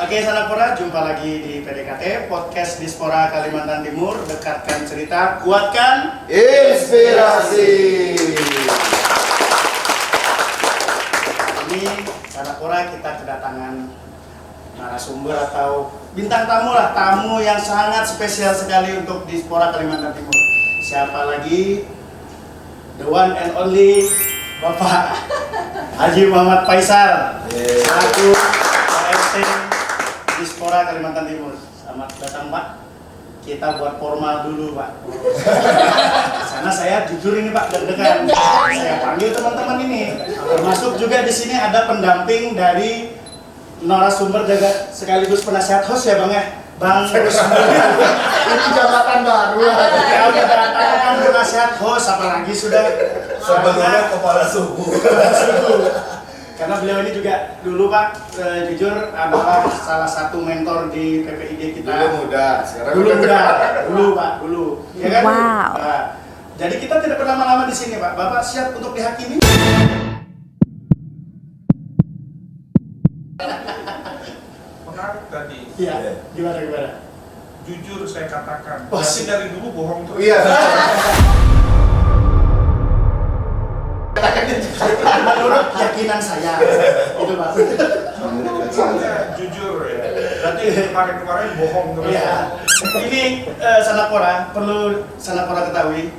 Oke Sanapura, jumpa lagi di PDKT Podcast Dispora Kalimantan Timur. Dekatkan cerita, kuatkan inspirasi. Ini Sanapura kita kedatangan narasumber atau bintang tamu lah, tamu yang sangat spesial sekali untuk Dispora Kalimantan Timur. Siapa lagi? The one and only Bapak Haji Muhammad Faisal, selaku RT Dispora Kalimantan Timur. Selamat datang Pak. Kita buat formal dulu Pak. Karena saya jujur ini Pak deg-degan. Saya panggil teman-teman ini. Termasuk juga di sini ada pendamping dari narasumber juga sekaligus penasihat host ya Bang ya. Bang Ini jabatan baru. Ya udah datang penasihat host, apalagi sudah Sebenarnya kepala suku. Karena beliau ini juga dulu Pak, jujur adalah salah satu mentor di PPID kita. Dulu muda, sekarang Dulu udah muda, tua. dulu, ya kan? Wow. Nah, jadi kita tidak berlama-lama di sini Pak. Bapak siap untuk dihakimi? Menarik tadi. Iya. Gimana? Jujur saya katakan. Oh, Tapi dari dulu bohong terus. Iya. Menurut keyakinan saya, itu Pak. Soalnya jujur ya. Berarti kemarin-kemarin bohong terus. Iya. Ini Sanapora, perlu Sanapora ketahui,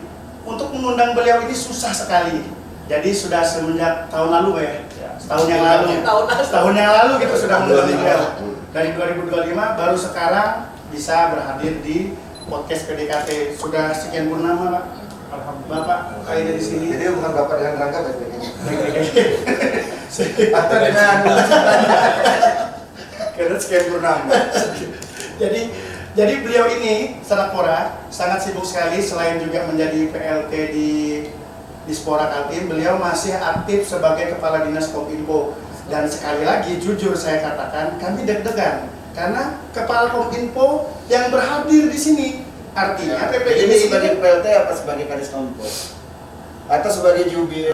untuk mengundang beliau ini susah sekali. Jadi sudah semenjak tahun lalu ya, setahun yang lalu. Setahun yang lalu kita sudah mengundang beliau. Dari 2025 baru sekarang bisa berhadir di podcast PDKT. Sudah sekian purnama Pak. Alhamdulillah. Bapak kayak dari sini. Jadi bukan bapak dengan Rangga baik-baik. Atau dengan Karena sekian purnama. Jadi beliau ini Sanapora sangat sibuk sekali, selain juga menjadi PLT di Dispora Kaltim, beliau masih aktif sebagai Kepala Dinas Kominfo. Dan sekali lagi jujur saya katakan kami deg-degan karena Kepala Kominfo yang berhadir di sini. Artinya PPID ini sebagai PLT apa sebagai Kadis Kominfo? Atau sebagai jubir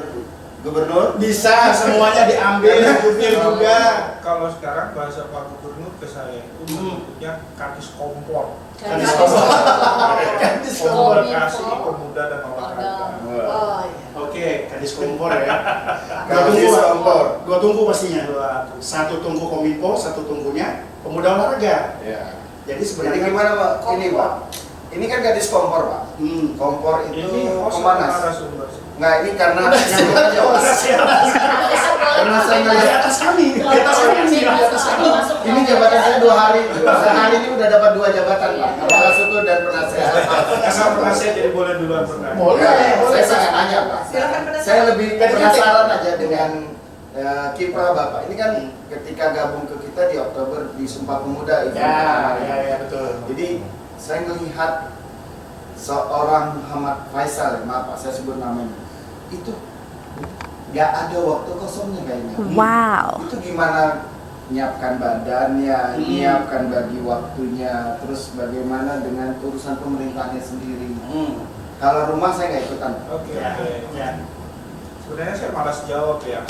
gubernur? bisa semuanya diambil, jubir juga. Kalau sekarang bahasa Pak Gubernur ke saya itu menyebutnya Kadis Kompor. Kadis Kompor. Kadis Kompor. Komunikasi Pemuda dan Olahraga. Oke, Kadis Kompor ya. Kadis Kompor. Dua tungku pastinya. Satu tungku Kominfo, satu tungkunya Pemuda Olahraga. Ya. Jadi Jadi sebenarnya gimana Pak? Ini Pak. Ini kan Kadis Kompor Pak. Kompor itu Ini host pemanas. narasumber. Nggak, ini karena Karena saya di atas kami, di atas kami, di atas kami. ini jabatan saya 2 hari. Sehari ini udah dapat 2 jabatan Pak. Kepala suku dan penasehat. Asal penasihat jadi boleh duluan pernah. Boleh. Saya sangat nanya Pak. Silakan penasehat. Saya lebih penasaran aja dengan kiprah Bapak. Ini kan ketika gabung ke kita di Oktober di Sumpah Pemuda itu. Ya, betul. Jadi saya melihat seorang Muhammad Faisal, maaf Pak, saya sebut namanya, itu nggak ada waktu kosongnya kayaknya. Wow. Itu gimana nyiapkan badannya, nyiapkan bagi waktunya, terus bagaimana dengan urusan pemerintahnya sendiri. Kalau rumah saya nggak ikutan. Oke. Ya. Sebenarnya saya malas jawab ya.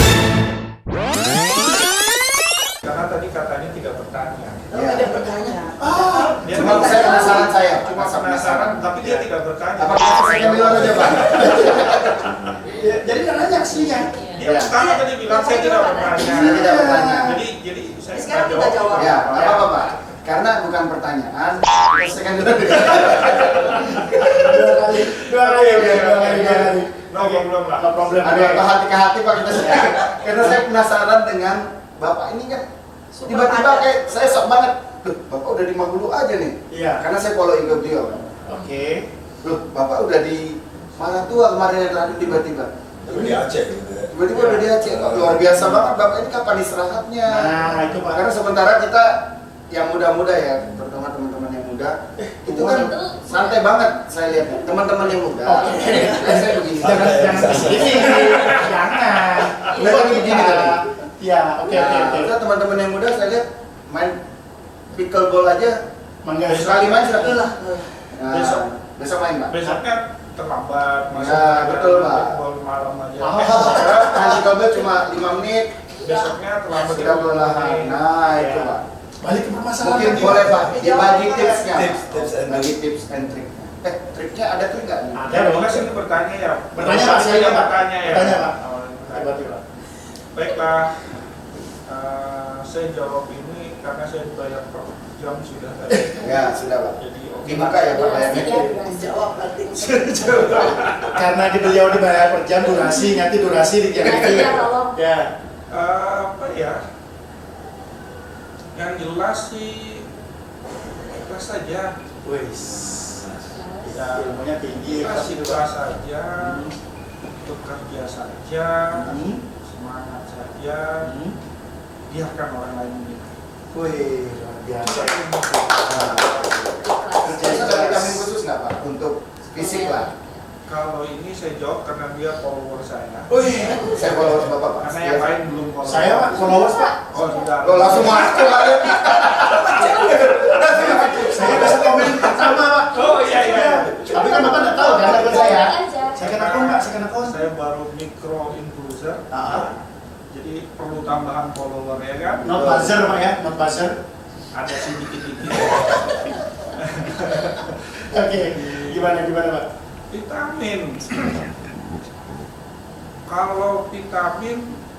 Karena tadi katanya tidak bertanya. Ya. bertanya. Dia Cuma saya penasaran cuma penasaran, tapi dia tidak bertanya. Apakah saya di luar aja Pak? Ya, jadi kan nanya aslinya. Dia pertama tadi bilang saya tidak bertanya. Saya tidak bertanya. Jadi saya Sekarang nggak kita jawab. Ya, apa apa Pak? Karena bukan pertanyaan, saya kan Dua kali. No problem lah. No problem. ada apa hati ke hati Pak kita sudah. Karena saya penasaran dengan Bapak ini kan tiba-tiba kayak saya sok banget. Loh, Bapak udah di Magulu aja nih. Iya. Karena saya follow IG beliau. Oke. Loh, Bapak udah di mana tua kemarin tadi tiba-tiba? Tapi di Aceh gitu ya. Tiba-tiba udah di Aceh, Pak. Luar biasa banget Bapak ini kapan istirahatnya? Nah, itu Pak. Karena sementara kita yang muda-muda ya, terutama teman-teman yang muda, itu kan santai banget saya lihat. Teman-teman yang muda, saya begini. Jangan kesini, jangan. Udah kan begini tadi. Ya, oke. Kita teman-teman yang muda saya lihat main pickleball aja Mangga sekali main sudah lah. Besok main Pak. besoknya terlambat Ya, betul, Pak. Ball malam aja. Main pickleball cuma 5 menit. Besoknya terlambat Sudah belahan. Nah, itu Pak. Balik ke permasalahan. Mungkin tadi, boleh Pak. Pak, dibagi tipsnya. Tips and Bagi tips and trick. Triknya ada trik nggak nih? Ada. Ya, Mas ini bertanya ya. Bertanya Pak, saya Pak. bertanya ya. Bertanya Pak. Hebat ya. Baiklah, saya jawab ini karena saya dibayar per jam sudah tadi. Ya, sudah Pak. Jadi oke. Dibuka ya Pak layarnya. Jawab berarti. Karena beliau dibayar per jam durasi, nanti durasi Durasi ya, tolong. Ya. Apa ya? Yang jelas sih ikhlas saja. Wis. Ya, Ilmunya tinggi, ikhlas pasti ikhlas saja, bekerja saja, Hmm. semangat saja, Hmm. biarkan orang lain menilai. Wih, luar biasa. Biasa ada vitamin khusus nggak Pak untuk fisik lah? Kalau ini saya jawab karena dia follower saya. Wih, Saya followers Bapak Pak. Karena yang lain belum follower. saya Pak, followers Pak. Oh sudah. Lo langsung masuk aja. Saya bisa komen sama Pak. Oh iya. Tapi kan Bapak nggak tahu kan akun saya. Aja. Saya kan akun Pak, saya kan akun. Saya baru micro influencer. Ah. Jadi perlu tambahan follower ya kan? Not buzzer Pak ya, not buzzer. Ada sih dikit-dikit. Oke, gimana Pak? Vitamin. Kalau vitamin,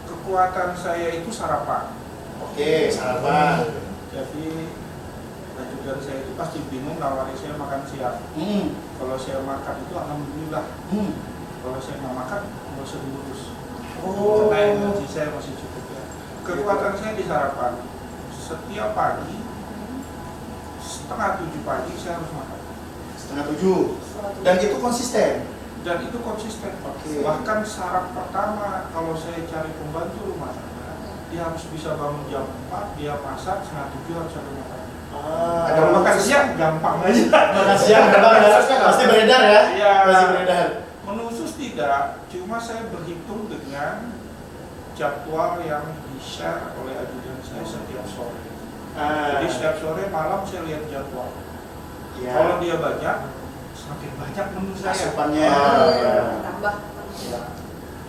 kekuatan saya itu sarapan. Oke, sarapan. Jadi ajudan saya itu pasti bingung nawari saya makan siang. Kalau saya makan itu alhamdulillah. Kalau saya nggak makan, nggak usah diurus. Oh. Karena energi saya masih cukup ya. Kekuatan saya di sarapan. Setiap pagi, 6:30 pagi saya harus makan. 6:30. Dan itu konsisten. Dan itu konsisten Pak. Oke. Bahkan syarat pertama kalau saya cari pembantu rumah tangga, dia harus bisa bangun jam 4, dia masak 6:30 harus ada makan. Ada Kalau makan siang gampang aja. Makan siang memang ya, pasti beredar ya. Iya. Pasti beredar. Menu khusus tidak, cuma saya berhitung dengan jadwal yang di-share oleh ajudan saya setiap sore. Jadi setiap sore malam saya lihat jadwal. Ya. Kalau dia banyak, semakin banyak menu saya. Asupannya. Tambah. Ya.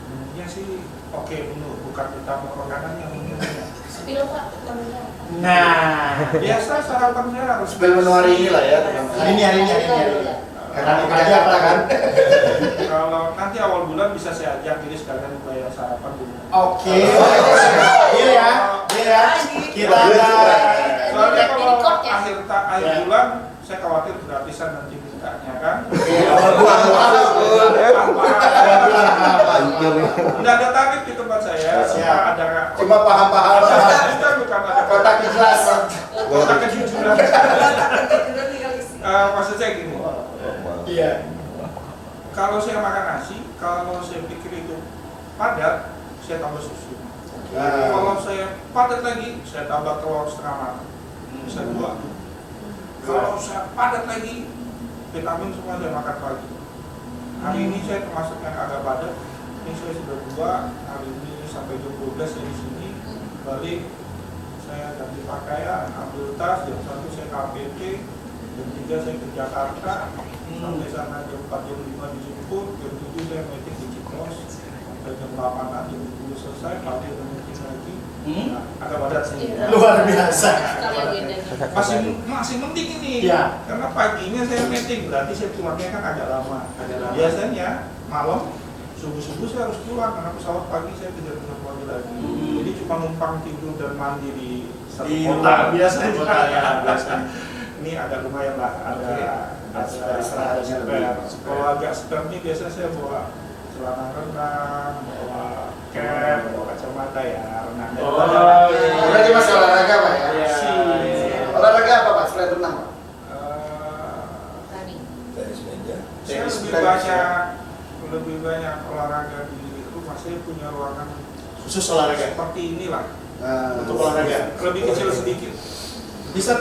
Menunya sih oke menu, bukan ditambah makanannya menunya. Sepuluh Pak, menunya. Nah, Biasa sarapan saya harus Spill menu hari ini lah ya. hari ini. Karena kerja apa kan? Kalau nanti awal bulan bisa saya ajak jadi sekalian bayar sarapan dulu. Oke. Iya ya. Kita ada. Soalnya kalau Record ya? akhir Ya. bulan saya khawatir gratisan nanti mintanya kan. Nggak ada target di tempat saya. Siap. Ada Cuma paham-paham. kita bukan ada Kotak ikhlas. kotak kejujuran. Maksud saya gini. Iya. Kalau saya makan nasi, kalau saya pikir itu padat, saya tambah susu. Kalau saya padat lagi, saya tambah telur setengah matang. Bisa dua. Kalau saya padat lagi, vitamin semua saya makan pagi. Hari ini saya termasuk yang agak padat. Ini saya sudah 2, hari ini sampai jam 12 saya di sini. Balik, saya ganti pakaian, ambil tas, jam 1 saya ke APT, jam 3 saya ke Jakarta. Sampai sana jam 4, jam 5 dijemput, jam 7 saya meeting di Cipros, sampai jam 8-an, jam 10 selesai, pagi ada meeting lagi. Nah, agak padat sih. Luar biasa. Masih penting ini. Iya. Karena paginya saya meeting, berarti saya pulangnya kan agak lama. Biasanya malam subuh-subuh saya harus pulang karena pesawat pagi saya kejar pesawat pagi lagi. Jadi cuma numpang tidur dan mandi di satu Di kota. biasa ya, biasa. Ini agak lumayan lah, ada Istirahatnya spare. lebih. Kalau agak spare nih biasanya saya bawa celana renang, bawa cap, bawa kacamata ya renang. Oh, iya. Berarti masih olahraga Pak ya? Iya. Olahraga apa Pak selain renang Pak? Eh, Tadi. Tenis meja. Ya. Saya Tenis lebih banyak olahraga di rumah. Saya punya ruangan Khusus olahraga. seperti inilah, Untuk olahraga. lebih kecil sedikit. Bisa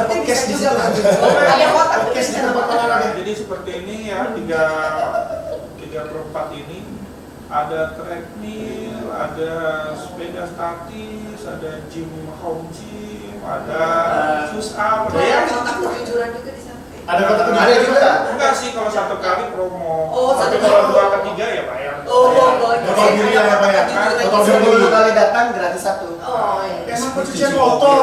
podcast di situ. Ada kotak Podcast di tempat olahraga. Jadi seperti ini ya, 3/4 ini ada treadmill, ada sepeda statis, ada home gym, ada push up, ada ya. kotak kejujuran juga di sana. Ada kotak Ada juga. Enggak sih, kalau satu kali promo. Oh, tapi satu kalau kali. 2 ke 3 ya bayar. Botol dulu ya, Pak ya. Botol dulu. 10 kali datang gratis 1. Oh iya. Emang pencucian motor.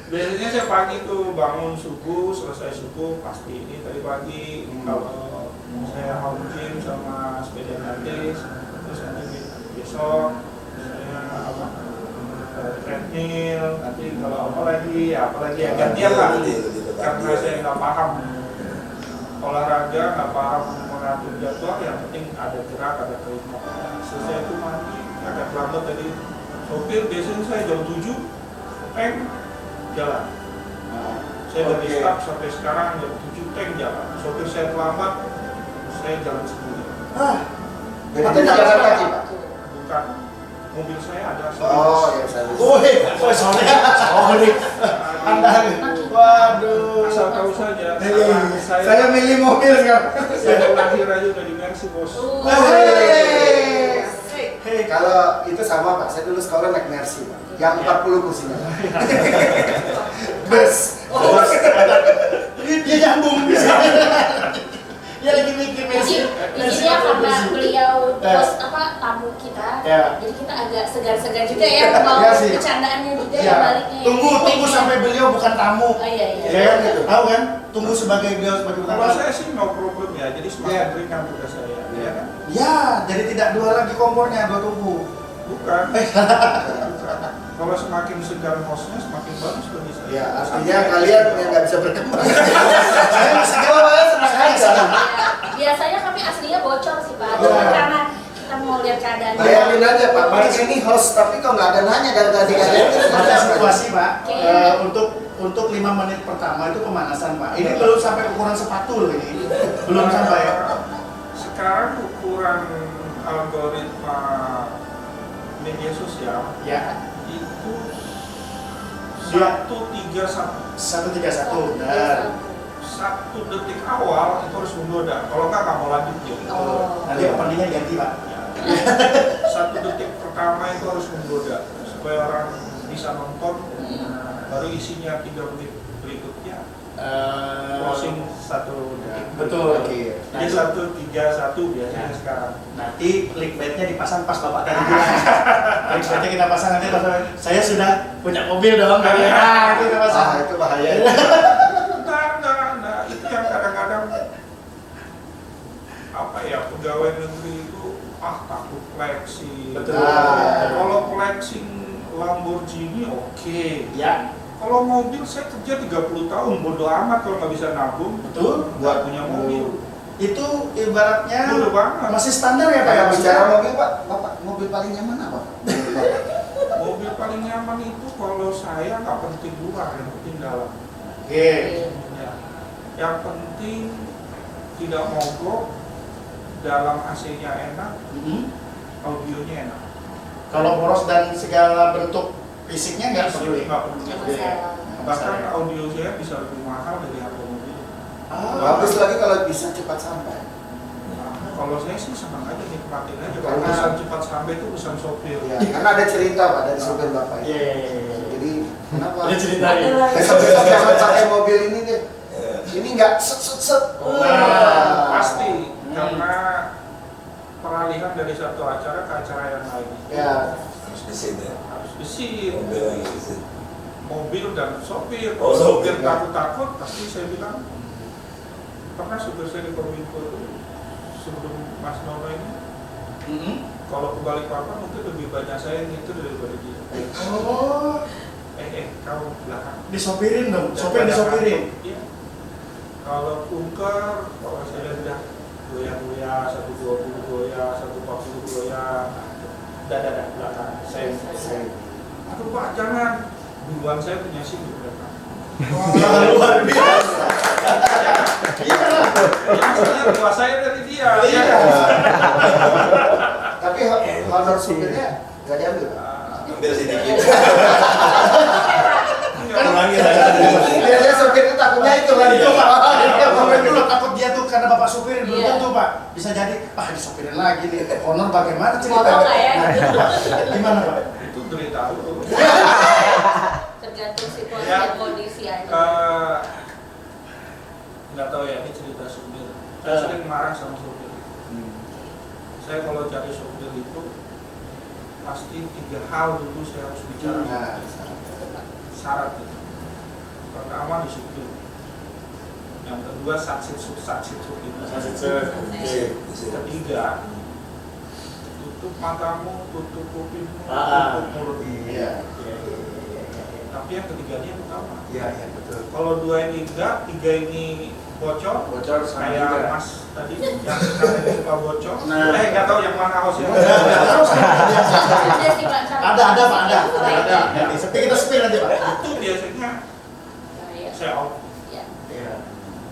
Biasanya saya pagi tuh bangun subuh, selesai subuh pasti ini tadi pagi. Kalau saya home gym sama sepeda statis, terus nanti besok saya treadmill, nanti kalau apalagi ya gantian lah. Karena saya nggak paham olahraga, nggak paham mengatur jadwal, yang penting ada gerak, ada keringat. Selesai itu mandi, agak lambat tadi sopir, biasanya saya jam 7 jalan. Saya dari Oke. start sampai sekarang jam 7 jalan. Sopir saya terlambat, saya jalan sendiri. Jadi jalan kaki, Pak. Bukan, mobil saya ada Oh, ya saya. Sorry. Anda, waduh. asal tahu saja. Saya Saya milih mobil sekarang. saya lahir aja udah di Mercy, bos. Hei. Hei, Kalau itu sama Pak, saya dulu sekolah naik Mercy Pak, yang 40 kursinya. Bus. dia nyambung bisa. Dia lagi mikir Jadi intinya karena beliau host tamu kita, Ya. jadi kita agak segan-segan juga ya mau Ya sih. bercandaannya juga Ya, ya baliknya. tunggu sampai beliau bukan tamu. Oh iya iya. Ya kan gitu. Tahu kan? Tunggu sebagai beliau sebagai bukan Kalau tamu. saya sih no problem ya, jadi semakin Ya. ringan tugas saya. Ya kan? Ya, jadi tidak 2 lagi kompornya, 2 tunggu. Bukan. Kalau semakin segar hostnya, semakin bagus bagi saya. Ya, artinya kalian yang nggak bisa berkembang. Saya masih jawab aja senang aja. Ya, biasanya kami aslinya bocor sih Pak, Ya. cuma karena kita mau lihat keadaan. Bayangin aja Pak, Pak ini host tapi kok nggak ada nanya dari tadi kalian. Ada situasi Pak, Oke. untuk 5 menit pertama itu pemanasan Pak. Ini belum sampai ukuran sepatu loh ini, belum sampai. Sekarang ukuran algoritma media sosial Ya, itu Dia- 131. 131, benar. 1 detik awal itu harus menggoda. Kalau nggak mau lanjut dia. Oh. Nanti openingnya ganti Pak. 1 detik pertama itu harus menggoda supaya orang bisa nonton. Baru isinya 3 menit berikutnya closing 1 detik. Betul. Oke. Jadi 131 biasanya sekarang. Nanti clickbaitnya dipasang pas Bapak tadi bilang. Clickbaitnya kita pasang nanti pas saya sudah punya mobil dong. Nah, itu kita pasang. Ah, itu bahaya. Nah, itu yang kadang-kadang apa ya, pegawai negeri itu takut flexing. Betul. Kalau flexing Lamborghini oke. Ya, Kalau mobil saya kerja 30 tahun, bodo amat kalau nggak bisa nabung, betul. nggak punya mobil. Itu ibaratnya Bodo banget. masih standar ya Pak ya? Kayak bicara mobil Pak, Bapak mobil paling nyaman apa? Mobil paling nyaman itu kalau saya nggak penting luar, yang penting dalam. Oke. Ya. Yang penting tidak mogok, dalam AC-nya enak, audionya enak. Kalau poros dan segala bentuk fisiknya nggak peduli. Nggak peduli. Nggak masalah. Bahkan audio saya bisa lebih mahal dari harga mobil. Bagus lagi kalau bisa cepat sampai. Nah, kalau saya sih senang aja, nikmatin aja. Kalau Kalau urusan- urusan cepat sampai itu urusan sopir. Ya, karena ada cerita Pak dari supir Bapak. Iya. Jadi kenapa? Dia ceritain. Sampai jangan pakai mobil ini deh. Ini nggak set. Nah, Pasti, karena peralihan dari satu acara ke acara yang lain. Ya. Harus di sini. Harus gesit. Mobil lagi di sini. Mobil dan sopir. Oh, Kalau sopir. sopir takut-takut, pasti saya bilang, pernah supir saya di Kominfo itu sebelum Mas Nono ini, kalau ke Balikpapan mungkin lebih banyak saya yang itu daripada dia. Oh, Kamu belakang. disopirin dong. Sopir disopirin. Iya. Kalau kunker, kalau saya udah goyah-goyah, 120 goyah, 140 goyah, dadah belakang. Saya. Aduh Pak, jangan. Duluan saya punya SIM di belakang. Luar biasa. supirnya nggak diambil. Ambil sedikit. Enggak. Biasanya supir itu takutnya itu kan. Itu Pak, itu loh takut dia tuh karena bapak supir belum Iya. tentu Pak. Bisa jadi, disupirin lagi nih. Honor bagaimana Ngomong ceritanya? nggak ya? Nah, itu Pak. Gimana Pak? Itu beritahu. Tergantung situasi Ya. dan kondisi aja. Nggak tahu ya, ini cerita supir. Saya sering marah sama supir. Saya kalau cari supir itu pasti 3 hal dulu saya harus bicara. Nah, Syarat itu. Pertama di supir. Yang kedua saksi supir. Ketiga, tutup matamu, tutup kupingmu, tutup mulutmu. iya. Tapi yang ketiganya yang utama. Iya, iya betul. Kalau 2 ini enggak, 3 ini bocor. Bocor sama Kayak juga. Mas tadi yang sekarang suka bocor. Nah. Nggak tahu yang mana hostnya. Ada sih Pak. Ada Pak, ada. Ada. Tapi kita spill nanti Pak. Itu biasanya Iya. saya out. Iya. Iya.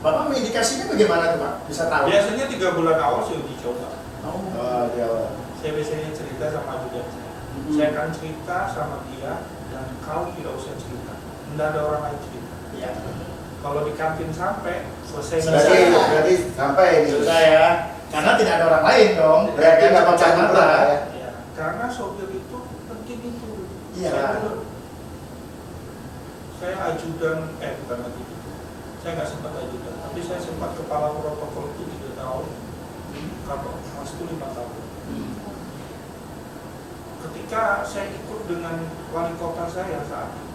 Bapak indikasinya bagaimana tuh Pak? Bisa tahu? Biasanya 3 bulan awal saya uji coba. Oh, dia. Saya biasanya cerita sama ajudan saya. Saya akan cerita sama dia dan kau tidak usah cerita. Tidak ada orang lain cerita. Iya. Kalau di kantin sampai selesai. Berarti sampai ini. Sudah ya. Karena tidak ada orang lain dong. Berarti Ya, nggak kan, pecah mata. mata ya. Ya, karena sopir itu penting itu. Iya. Saya ajudan, bukan ajudan. Saya nggak sempat ajudan, tapi saya sempat kepala protokol itu 3 tahun. Kalau Mas itu 5 tahun. Ketika saya ikut dengan wali kota saya saat itu,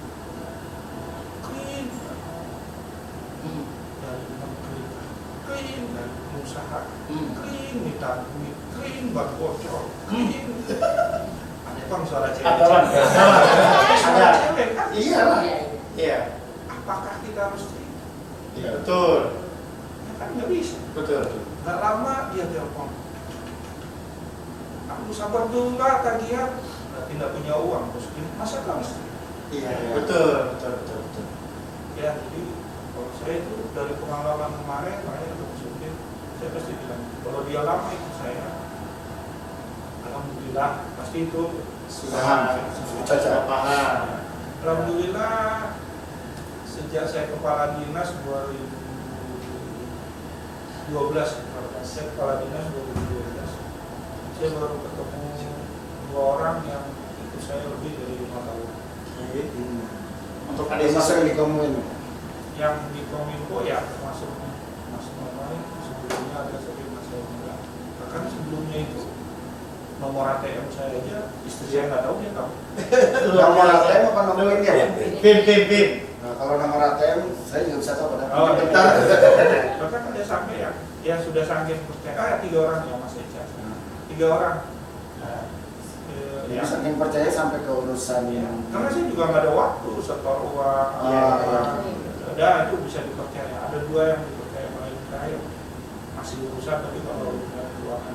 clean dari menteri, clean dari pengusaha, clean minta duit, clean buat bocor, clean. Ada bang suara cewek? Ada Bang. Tapi suara Ada. cewek kan? Iya lah. Iya. Iya. Apakah kita harus terima? Iya. Betul. Ya kan nggak bisa. Betul. Nggak lama dia telepon. Aku sabar dulu lah tagihan. Berarti nggak punya uang, bos. Masa kamu mesti? Iya. Iya. Betul. Betul. Ya, jadi kalau saya itu dari pengalaman kemarin, makanya ketemu supir, saya pasti bilang, kalau dia lama ikut saya, alhamdulillah, pasti itu Sudah paham. Alhamdulillah, sejak saya kepala dinas 2012, saya kepala dinas 2012, saya baru ketemu 2 orang yang ikut saya lebih dari 5 tahun. Untuk Ada adik masuk masuk di komun. Yang di Kominfo ya termasuk Mas Nomai, sebelumnya ada satu Mas Nomai. Bahkan sebelumnya itu nomor ATM saya aja istri saya nggak tahu, dia tahu. Nomor ATM apa nomor ini ya? Pin. Nah, kalau nomor ATM saya juga bisa tahu pada. Oh, Bentar. Bahkan ada sampai ya sudah saking percaya 3 orang ya Mas Eca, 3 orang. Jadi Ya. saking percaya sampai ke urusan Ya, yang karena saya juga nggak ada waktu setor uang. Ada itu bisa dipercaya. Ada 2 yang dipercaya oleh saya masih urusan, tapi kalau urusan keuangan.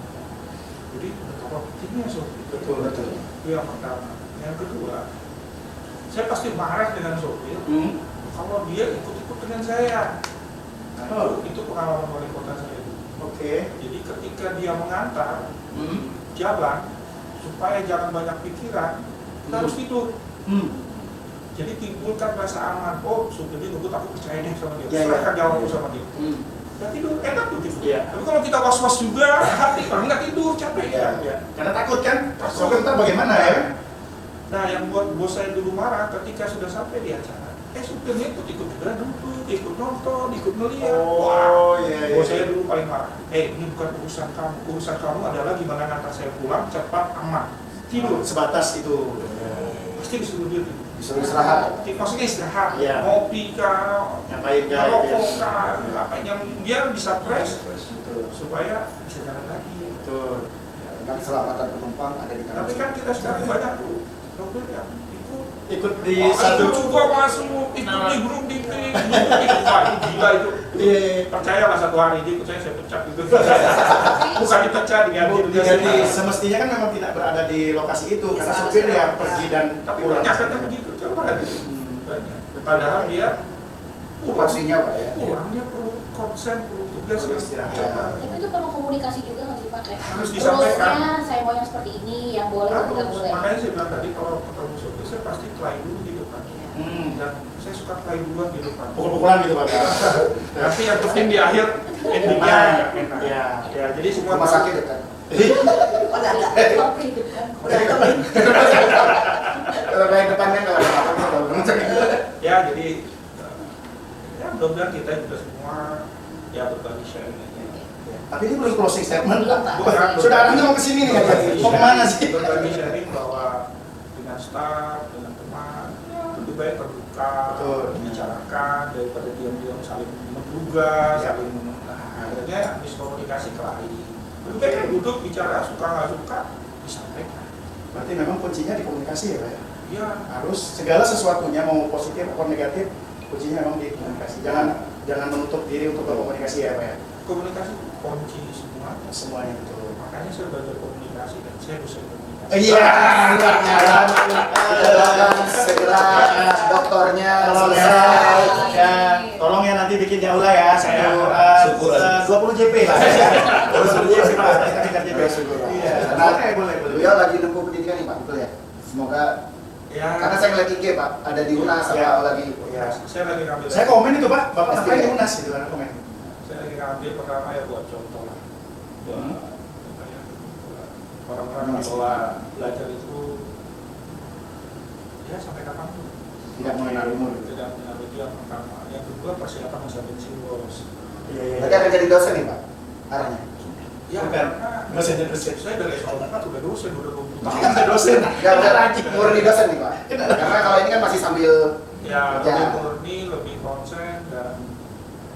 Jadi betapa pentingnya sopir. Betul. Itu yang pertama. Yang kedua, saya pasti marah dengan sopir kalau dia ikut-ikut dengan saya. Nah, itu pengalaman wali kota saya. Oke. Jadi ketika dia mengantar jalan supaya jangan banyak pikiran, kita harus tidur. Jadi timbulkan rasa aman. Oh, supirnya ngebut, aku percaya deh sama dia. Iya, iya. Serahkan jawabku sama dia. Udah tidur, enak tuh tidur. Iya. Tapi kalau kita was-was juga, hati kalau nggak tidur capek ya. Iya. Karena takut kan? Soalnya ntar bagaimana ya? Nah, yang buat bos saya dulu marah ketika sudah sampai di acara. Supirnya ikut juga duduk, ikut nonton, ikut melihat. Oh, iya. Bos saya dulu paling marah. Ini bukan urusan kamu. Urusan kamu adalah gimana ngantar saya pulang cepat, aman. Tidur. Sebatas itu. Pasti disuruh dia tidur. disuruh istirahat. Maksudnya istirahat, Iya. ngopi kah, Ngapain kah? merokok kah, apa yang dia bisa fresh Betul. supaya bisa jalan lagi. Betul. Karena keselamatan penumpang ada di Tapi kanan. kan kita sekarang banyak tuh dokter yang Ikut di satu satu. juga masuk, ikut di grup di wah itu gila itu. Iya. Percayalah satu hari dia ikut saya pecat gitu. Bukan dipecat, Diganti semestinya kan memang tidak berada di lokasi itu karena supir yang pergi dan Tapi pulang. nyatanya begitu, coba lihat. Banyak. Padahal dia pulang, Porsinya Pak ya. pulangnya perlu konsen, perlu tugas Perlu ya. istirahat. Tapi itu perlu komunikasi juga nggak sih Pak? Kayak Harus disampaikan. rulesnya saya mau yang seperti ini, yang boleh dan tidak boleh. Makanya saya bilang tadi kalau ketemu sopir saya pasti try dulu di depan. Dan saya suka try duluan di depan. Pukul-pukulan gitu Pak. Tapi yang penting di akhir endingnya enak. Ya. Ya, jadi semua Rumah sakit dekat. Oh, enggak. Tapi itu kan. Udah ada. Kalau baik depannya nggak ada apa-apa kalau rumah sakit. Ya, jadi ya mudah-mudahan kita juga semua ya berbagi sharing aja. Tapi ini belum closing statement. Belum, Pak. Bukan. Sudah arahnya mau ke sini nih katanya. Mau kemana sih? Berbagi sharing bahwa dengan staff, dengan teman, ya lebih baik terbuka, Betul. dibicarakan daripada diam-diam saling menduga, Ya. saling akhirnya miskomunikasi kelahi. Lebih baik kan duduk bicara suka nggak suka disampaikan. Berarti memang kuncinya di komunikasi ya Pak ya? Ya, Harus segala sesuatunya mau positif atau negatif, kuncinya memang di komunikasi. Jangan menutup diri untuk berkomunikasi ya Pak ya? komunikasi kunci semua. Semuanya betul. Makanya saya belajar komunikasi dan saya bisa komunikasi. Iya, Segera dokternya Tolong ya, selesai. ya, tolong ya nanti bikin jaulah ya, satu Syukuran. 20 JP lah. 20 JP Pak, kita tingkat JP. Ya, syukur. Iya, Karena boleh. beliau lagi nempuh pendidikan nih Pak, betul ya? Semoga, Ya, karena saya ngeliat IG Pak, ada di UNAS Ya. apa lagi. Ya. saya lagi ngambil. Saya komen itu Pak, Bapak Pasti ngapain ya. di UNAS gitu kan komen. Saya lagi ngambil pertama ya buat contoh lah. Buat Hmm. apa ya, buat orang-orang bahwa belajar itu ya sampai kapan pun. Tidak mengenal umur. Tidak mengenal itu yang pertama. Yang kedua persiapan masa pensiun bos. Iya, Berarti akan jadi dosen nih Pak, arahnya. Ya, Bukan. karena Dosen. saya dari S4 udah dosen, udah 20 tahun. Kita dosen. Enggak, murni dosen nih Pak. Karena kalau ini kan masih sambil Ya, Ya. lebih murni, lebih konsen, dan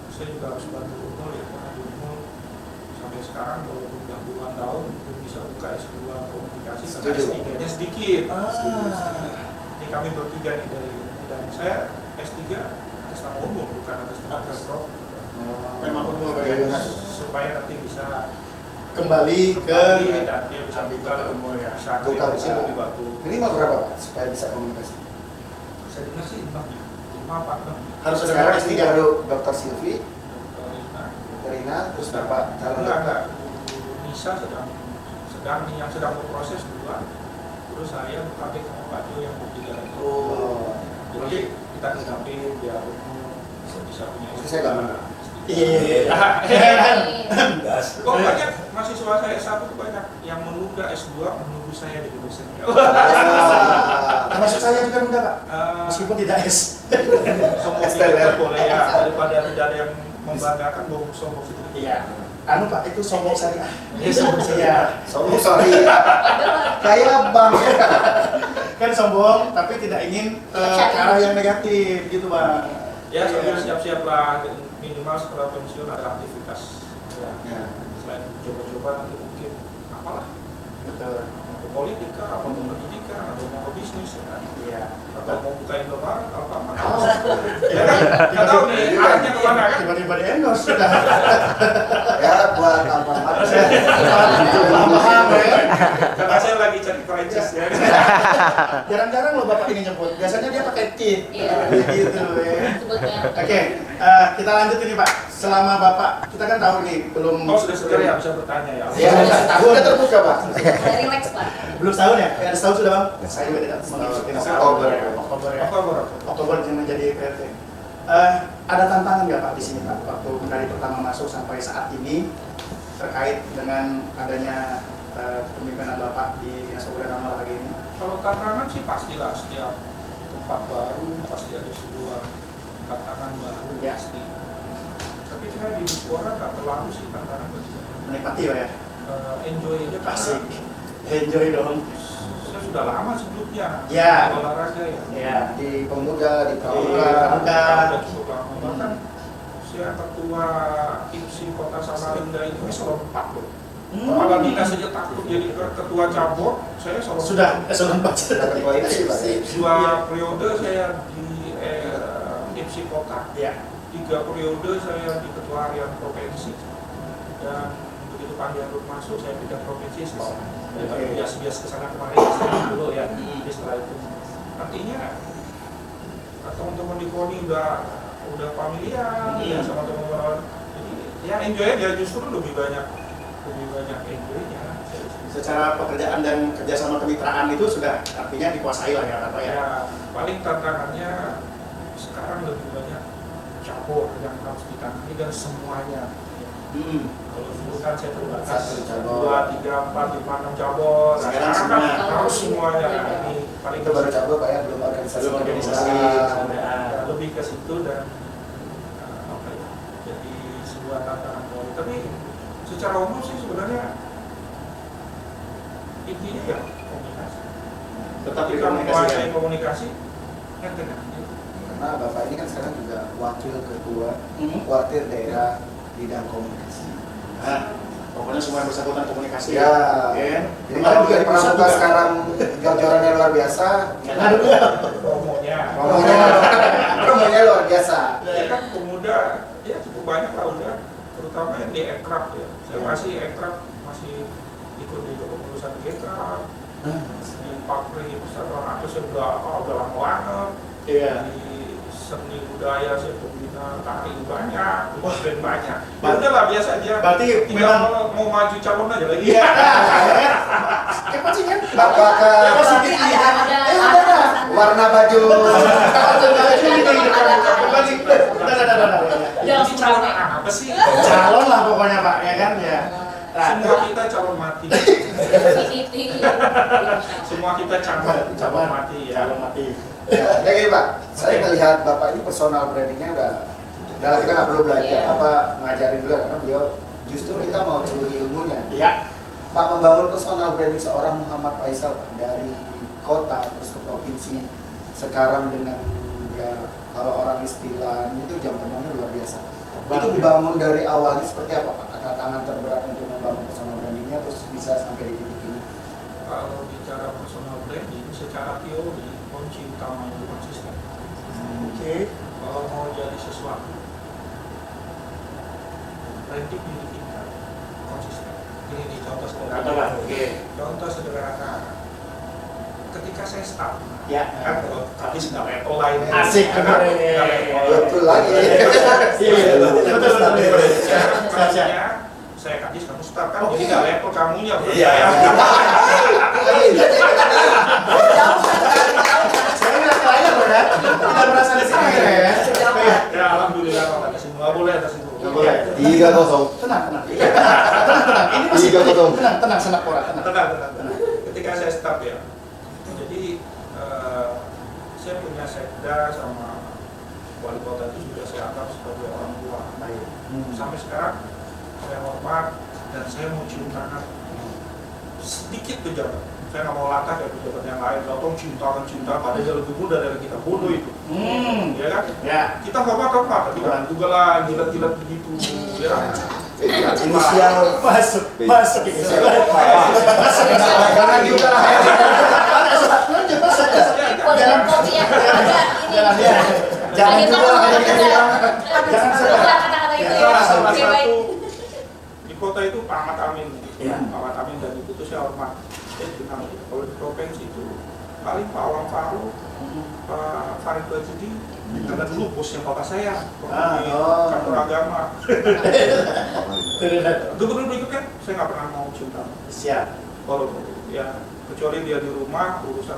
saya juga harus bantu umur ya, karena di umur sampai sekarang walaupun udah puluhan tahun belum bisa buka S2 komunikasi karena Setuju. S3-nya sedikit. Ah. Ini kami bertiga nih dari dan saya S3 atas nama umum bukan atas nama Pemprov. Memang umur ya. Supaya nanti bisa Kembali ke kembali dan dia bisa buka umur ya. bisa Buka bisa usia. lebih bagus. minimal berapa Pak supaya bisa komunikasi? Saya dengar sih 5 Harus ada Sekarang S3. S3 baru Dr. Silvi, Nah, Rina, terus Bapak calon dokter. enggak. Nisa sedang yang sedang berproses dua. Terus saya berkabit sama Pak Jo yang bertiga. Oh, Jadi kita berkabit biar bisa punya. Itu saya nggak mengenal. Iya. Gas. Kok banyak mahasiswa saya S1 itu banyak yang menunda S2 menunggu saya di dosen. Termasuk saya juga enggak Pak. Eh, Meskipun tidak S. sombong sedikit boleh ya daripada tidak ada yang membanggakan bahwa sombong sedikit. Iya. Anu Pak, itu sombong syariah. Sombong saya. Sombong sorry. Kayak bang. Kan sombong tapi tidak ingin ke arah yang negatif gitu Bang. Ya sambil siap-siap lah minimal setelah pensiun ada aktivitas. Ya. Selain coba-coba nanti mungkin apalah Betul. mau ke politika, atau mau pendidikan, atau mau ke bisnis, ya kan? Iya. Atau mau buka Indomaret, Alfamart. Oh. Ya kan? Nggak tahu nih arahnya kemana kan? Tiba-tiba di endorse sudah. Ya buat Alfamart. Paham ya. Karena saya lagi cari franchise ya. Jarang-jarang loh Bapak ini nyebut. Biasanya dia pakai kit. Iya. Gitu ya. Sebutnya. Oke, kita lanjut ini Pak. Selama Bapak, kita kan tahu nih belum. Oh sudah segar ya bisa bertanya ya. Ya, tahun udah terbuka Pak. Relax Pak. Belum setahun ya? Ya, setahun sudah Bang. Saya juga tidak mengikuti Oktober. Oktober ya. Oktober. Oktober yang menjadi PRT. Ada tantangan nggak Pak di sini Pak waktu dari pertama masuk sampai saat ini terkait dengan adanya kepemimpinan Bapak di Dinas Pemuda dan Olahraga ini? Kalau tantangan sih pastilah setiap tempat baru pasti ada sebuah tantangan baru Ya. pasti. Tapi saya di Dispora nggak terlalu sih tantangan bagi saya. Menikmati Pak ya? Enjoy aja karena Asik. Enjoy dong. saya sudah lama sebelumnya Ya. olahraga ya. Ya. Di pemuda, di Di pramuka. Pramuka. Udah cukup lama. Bahkan saya ketua IPSI Kota Samarinda itu eselon 4 loh. Kepala dinas saja takut jadi ketua cabur, saya eselon Sudah eselon 4. Sudah ketua IPSI Pak. dua periode saya di IPSI Kota, Ya. 3 periode saya di ketua harian provinsi, dan begitu Pak Diarut masuk saya pindah provinsi setelah Oke. bias-bias kesana kemarin saya dulu ya. Jadi setelah itu artinya teman-teman di KONI udah familiar ya sama teman-teman, jadi ya enjoy aja, justru lebih banyak enjoynya. Secara pekerjaan dan kerjasama kemitraan itu sudah artinya dikuasai lah ya Pak ya. Ya, paling tantangannya sekarang lebih banyak cabur yang harus ditangani dan semuanya. Kalau dulu kan saya terbatas Satu cabur. 2, 3, 4, 5, 6 cabur. Nah, Sekarang sekarang kan semua. harus semuanya. Iya. Ini paling Itu baru cabut Pak ya, belum organisasi. Belum organisasi. Ya, lebih ke situ dan apa ya, jadi sebuah tantangan baru. Tapi secara umum sih sebenarnya intinya ya komunikasi. Tetap Ketika menguasai dikomunikasikan. komunikasi, kan tenang. Karena Bapak ini kan sekarang juga wakil ketua kuartir daerah bidang komunikasi. Nah, pokoknya semua yang bersangkutan komunikasi. Ya. Kan? Jadi kalau juga di Pramuka sekarang jor-jorannya luar biasa. Promonya. Promonya luar biasa. Ya kan pemuda ya cukup banyak lah udah, terutama yang di aircraft ya. Saya masih aircraft, masih ikut di kepengurusan aircraft. Di Pakri Pusat Olahraga saya udah lama banget. Iya. Di seni budaya saya pembina tari banyak, Wah. band banyak. Ya Berarti- udahlah biasa aja. berarti tinggal memang- mau maju calon aja lagi. Iya. Kayak pasti kan? Apakah Positif Ada iya. warna baju Jadi calon apa sih? Calon lah pokoknya Pak, ya kan ya. Nah, Semua kita calon mati. Infinity. Semua kita calon mati ya. calon mati. ya gini Pak, saya melihat Bapak ini personal brandingnya udah kita nggak perlu belajar Iya. apa ngajarin dulu karena beliau justru kita mau curi ilmunya. Iya. Pak, membangun personal branding seorang Muhammad Faisal Pak, dari kota terus ke provinsi sekarang dengan ya kalau orang istilah itu jam terbangnya luar biasa. Itu dibangun dari awalnya seperti apa Pak? Tantangan terberat untuk membangun personal brandingnya terus bisa sampai di titik ini. Kalau bicara personal branding, secara teori kunci utama itu konsisten. Oke. Kalau mau jadi sesuatu, branding diri kita konsisten. Ini contoh Kata sederhana. Pak. Oke. Contoh sederhana. Ketika saya start, Ya. kan tadi sudah level lain. Asik, bener ini. Betul lagi. Iya, betul. Maksudnya saya kadis kamu start kan, jadi nggak level kamunya. Iya. Saya nggak kelihatan loh ya. Kita merasa di sini ya. Ya alhamdulillah kalau ada semua boleh ada semua. Nggak boleh. 3-0. Tenang. Tenang. Ini masih 3-0. tenang, senak pora, tenang. Tenang. Ketika saya start ya, jadi saya punya sekda sama wali kota itu juga saya anggap sebagai orang tua. Baik. Sampai sekarang saya hormat dan saya mau cium tangan sedikit pejabat. Saya nggak mau latah kayak pejabat yang lain. Tolong cinta, padahal dia lebih muda dari kita. Bodoh itu, ya kan? Ya. Kita hormat, tapi kan juga lah jilat-jilat begitu, ya. Inisial Masuk ini. jangan juga lah. Dalam kopi yang ada Jangan ini. ya. Jangan Akhirnya juga kalau lah. Jangan Bukan kata-kata itu Ya, ya. salah Oke, baik. satu di kota itu Pak Ahmad Amin. Iya. Pak Ahmad Amin dan itu saya hormat. Saya kenal. Kalau di provinsi itu paling Pak Awang Faru, Pak Farid Bajudi, karena dulu bosnya bapak saya di kantor agama. Gubernur berikutnya saya nggak pernah mau cium tangan. Siap. Kalau ya kecuali dia di rumah, urusan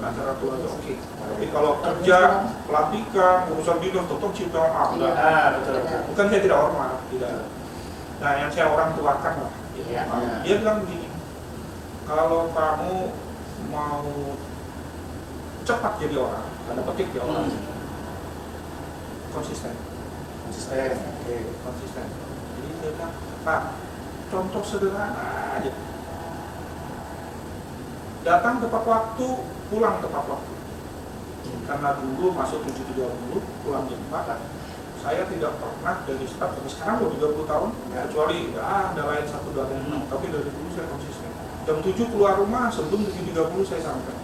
acara keluarga oke. Tapi kalau kerja, pelantikan, urusan dinas, tetap cium tangan enggak. Betul. Bukan saya tidak hormat, tidak. Nah yang saya orang tuakan lah. Iya. Dia bilang begini, kalau kamu mau cepat jadi orang, tanda petik ya orang, konsisten. Oke. Konsisten. Jadi dia bilang, Pak, contoh sederhana aja. Datang tepat waktu, pulang tepat waktu. Karena dulu masuk 7.30, pulang jam 4. Saya tidak pernah dari start sampai sekarang udah 30 tahun, kecuali ada lain 1-2 tahun. Tapi dari dulu saya konsisten. Jam 7 keluar rumah, sebelum 7.30 saya sampai.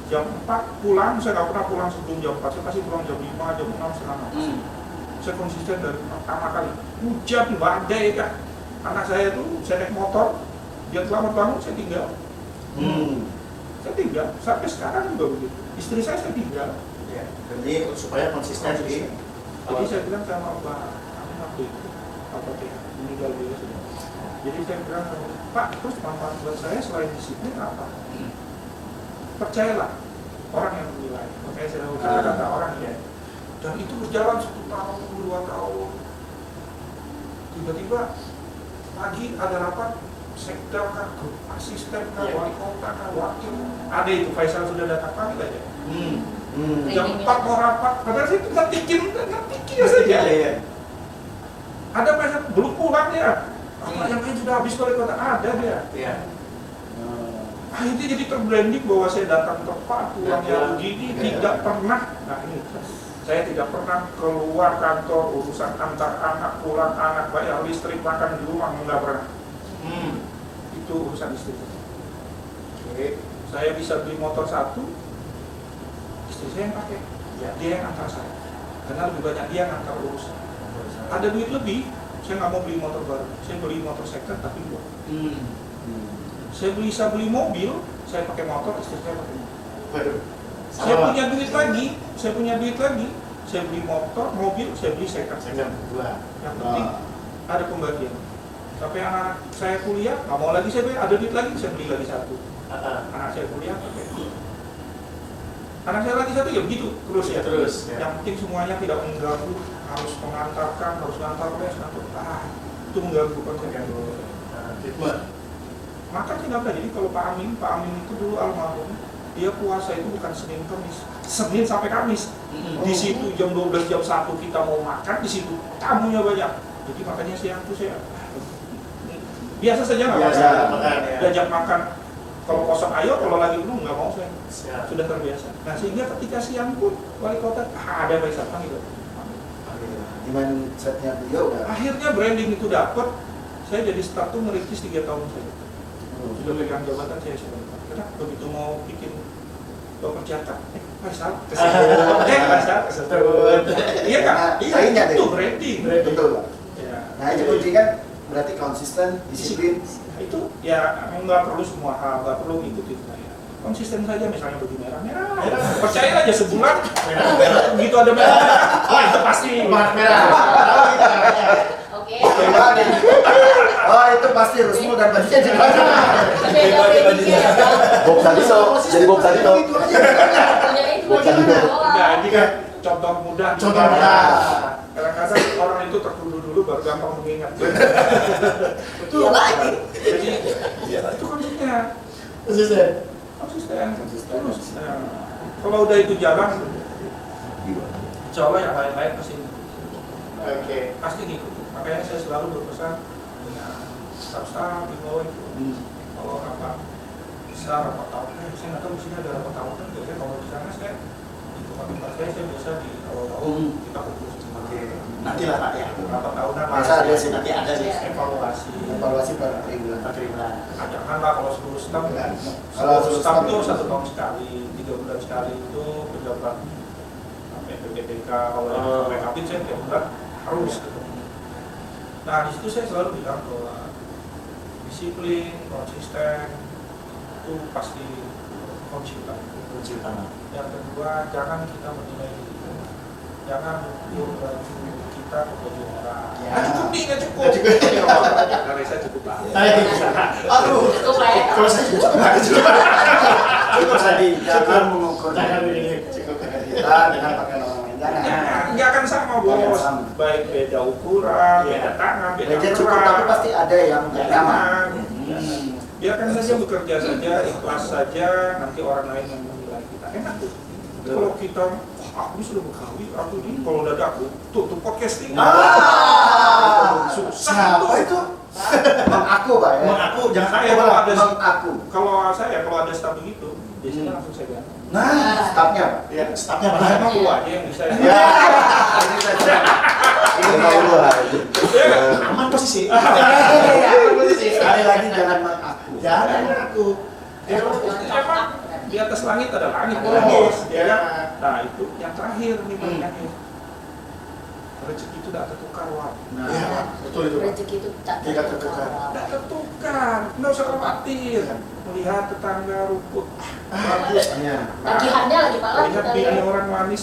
Jam 4 pulang, saya nggak pernah pulang sebelum jam 4. Saya pasti pulang jam 5, jam 6, setengah 6. Saya konsisten dari pertama kali. Hujan, badai kan. Anak saya tuh, saya naik motor, dia terlambat bangun, saya tinggal. Saya tinggal, sampai sekarang juga begitu. Istri saya tinggal. Ya. Jadi supaya konsisten di Jadi saya bilang sama Pak Amin waktu itu, Pak PH, meninggal beliau sudah. Jadi saya bilang, Pak, terus manfaat buat saya selain disiplin apa? Percayalah orang yang menilai. Makanya saya kata orang ya. Dan itu berjalan 1 tahun, 2 tahun. Tiba-tiba pagi ada rapat sekda kah, grup asisten kah, wali kota kah, wakil. Ada itu Faisal sudah datang pagi aja. Jam 4 mau rapat, padahal saya ngetikin saja. Ada Faisal belum pulang dia. Yang lain sudah habis wali kota, ada dia. Akhirnya jadi terbranding bahwa saya datang tepat, pulangnya begini, tidak pernah. Nah ini, saya tidak pernah keluar kantor urusan antar anak, pulang anak, bayar listrik, makan di rumah, enggak pernah. Itu urusan istri. Oke. Saya bisa beli motor 1, istri saya yang pakai, dia yang antar saya. Karena lebih banyak dia yang antar urusan. Ada duit lebih, saya nggak mau beli motor baru, saya beli motor second tapi 2. Saya bisa beli mobil, saya pakai motor, istri saya pakai motor. Saya punya duit lagi, saya beli motor, mobil, saya beli second. Yang penting ada pembagian. Sampai anak saya kuliah, nggak mau lagi saya beli, ada duit lagi, saya beli lagi 1. Anak saya kuliah pakai. Anak saya lagi 1 ya begitu terus ya. Yang penting semuanya tidak mengganggu, harus mengantarkan, harus ngantar les, itu mengganggu konsep. Makan sih nggak ada. Jadi kalau Pak Amin itu dulu almarhum, dia puasa itu bukan Senin Kamis, Senin sampai Kamis. Di situ jam 12 jam 1 kita mau makan, di situ tamunya banyak. Jadi makanya siang itu saya biasa saja nggak makan. Diajak makan kalau kosong ayo, kalau lagi belum nggak mau saya. Sudah terbiasa. Nah sehingga ketika siang pun wali kota ada Faisal gitu. Dengan setnya beliau udah. Akhirnya branding itu dapat. Saya jadi start tuh merintis 3 tahun saja. Sudah pegang jabatan saya sudah. Karena begitu mau bikin pekerjaan, Faisal kesebut. Iya kan? Iya itu branding. Betul Pak. Ya. Nah itu kunci kan berarti konsisten, disiplin. Itu ya nggak perlu semua hal, nggak perlu ngikutin saya. Konsisten saja, misalnya baju merah. Percaya aja sebulan begitu ada merah. Oh itu pasti merah. Oke. Oh itu pasti Rusmu dan bajunya juga. Bob Sadino, jadi Bob Sadino. Nah ini kan contoh mudah. Kadang-kadang orang itu tertuduh dulu baru gampang mengingat. Betul. Jadi itu konsepnya. Konsisten. Terus. Kalau udah itu jalan, insya Allah yang lain-lain pasti pasti ngikut. Makanya saya selalu berpesan dengan staff di bawah itu. Kalau apa bisa rapat tahunan, saya nggak tahu di sini ada rapat tahunan. Biasanya kalau di sana saya di tempat saya biasa di awal-awal kita kumpul. Nanti lah Pak ya. Rapat tahunan Masa ada sih, nanti ada sih. Evaluasi per tribulan. janganlah kalau seluruh staff kan. Kalau Seluruh seluruh staff staff itu itu 1 tahun sekali, 3 bulan sekali itu pejabat sampai PPPK, kalau yang sampai kabin saya tiap bulan harus ketemu. Nah di situ saya selalu bilang bahwa disiplin, konsisten itu pasti kunci utama. Yang kedua, jangan kita menilai diri kita, jangan mengukur baju kita ke baju orang. Cukup nih, nggak cukup. Dari saya cukup lah. Aduh, Cukup lah ya. kalau saya cukup nggak cukup. Cukup tadi, Jangan mengukur jangan diri ini cukup. kita dengan pakaian orang lain. Jangan. Nggak akan sama Nggak akan bos, sama. baik beda ukuran, beda tangan, beda Meja cukup kerak. tapi pasti ada yang nggak nyaman. Biarkan saja bekerja saja, ikhlas saja, nanti orang lain yang menilai kita. Enak tuh. Kalau kita, aku ini sudah berkali, aku ini kalau udah ada aku tutup podcasting. Susah tuh. Siapa itu? Mengaku Pak ya. Mengaku jangan Saya aku kalau malah. ada Mengaku. kalau ada staff begitu, biasanya langsung saya ganti. Nah, stafnya Pak. Ya, stafnya Nah, mana? emang lu aja yang bisa. Ya. Ini saja. Ya, Aman posisi. Sekali lagi jangan mengaku. Jangan aku. emang di atas langit ada langit Ada langit, bos. ya. Ya kan? Nah itu yang terakhir nih Pak, yang terakhir. rezeki itu tidak tertukar, Wak. Nah, Iya, betul itu, Pak. Rezeki itu tak Tidak tertukar. Tidak tertukar, nggak usah khawatir. Melihat tetangga rumput bagus, iya. Tagihannya lagi malam lihat kita bini lihat. orang manis.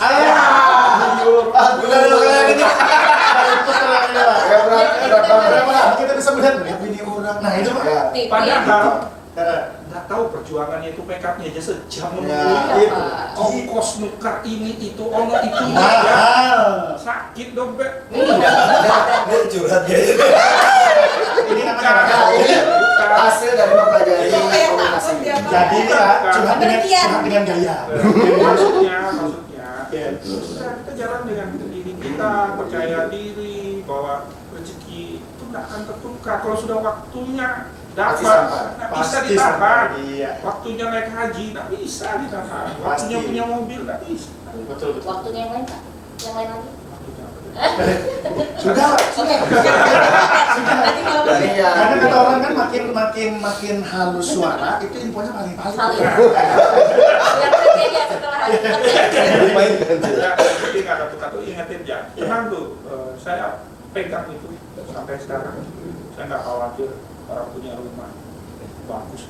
Kita bisa melihat bini orang. Nah, itu Pak. Ya. Tipis. Padahal Eh, nggak tahu perjuangannya itu make upnya aja sejam Ya, menunggu. itu. Ongkos nukar ini itu ono itu ya. Mahal. Sakit dompet. Curhat ya. Ini namanya Nah, apa? ini hasil dari mempelajari Itu kayak komunikasi. takut dia, Pak. Jadi Pak, curhat dengan gaya. Maksudnya Iya. sudah kita jalan dengan diri kita, percaya diri bahwa rezeki itu tidak akan tertukar. Kalau sudah waktunya Pasti dapat, sampai. tidak bisa Pasti ditahan. sampai. Iya. Waktunya naik haji, tidak bisa ditahan. Pasti. Waktunya punya mobil, tidak bisa. Betul, betul. Waktunya yang lain Pak, yang lain lagi. Waktunya apa? Sudah, Pak. Oke. Nanti kalau Jadi ya, Karena kata orang kan makin halus suara itu infonya paling Saling. paling. Yang berbeda setelah hari Main kan. Ya, jadi nggak ada tukar tuh ingetin ya. Tenang tuh, saya pegang itu sampai sekarang. Saya nggak khawatir orang punya rumah bagus.